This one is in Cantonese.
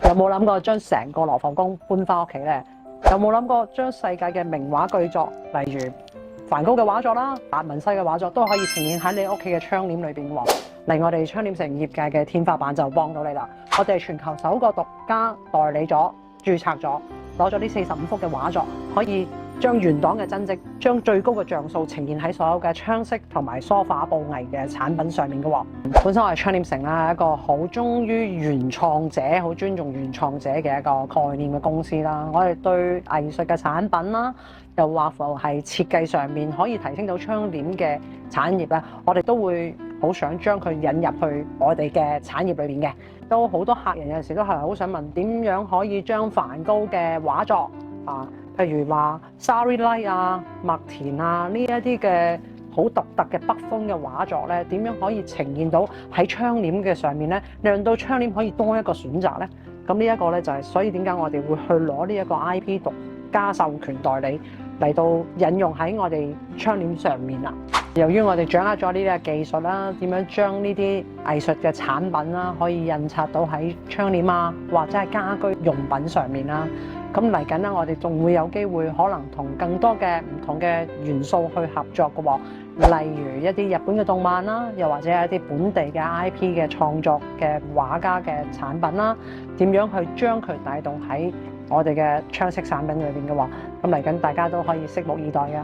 有冇諗過將成個羅浮宮搬翻屋企呢？有冇諗過將世界嘅名畫巨作，例如梵高嘅畫作啦、達文西嘅畫作，都可以呈現喺你屋企嘅窗簾裏邊喎？嚟我哋窗簾城業界嘅天花板就幫到你啦！我哋係全球首個獨家代理咗、註冊咗、攞咗呢45幅嘅畫作，可以將原檔嘅真跡、將最高嘅像素呈現喺所有嘅窗飾同埋梳化布藝嘅產品上面嘅喎。本身我係窗簾城啦，一個好忠於原創者、好尊重原創者嘅一個概念嘅公司啦。我哋對藝術嘅產品啦，又或乎係設計上面可以提升到窗簾嘅產業咧，我哋都會好想將佢引入去我哋嘅產業裏邊嘅。都好多客人有陣時都係好想問點樣可以將梵高嘅畫作譬如話 Starry Night 啊、麥田啊呢一啲嘅好獨特嘅北風嘅畫作咧，點樣可以呈現到喺窗簾嘅上面咧，讓到窗簾可以多一個選擇咧？咁呢一個咧就係所以點解我哋會去攞呢一個 IP 獨家授權代理嚟到引用喺我哋窗簾上面啦。由於我哋掌握咗呢啲嘅技術啦，點樣將呢啲藝術嘅產品啦，可以印刷到喺窗簾啊，或者係家居用品上面啦。咁嚟緊咧，我哋仲會有機會可能同更多嘅唔同嘅元素去合作嘅喎，例如一啲日本嘅動漫啦，又或者係一啲本地嘅 IP 嘅創作嘅畫家嘅產品啦，點樣去將佢帶動喺我哋嘅窗飾產品裏邊嘅喎。咁嚟緊大家都可以拭目以待㗎。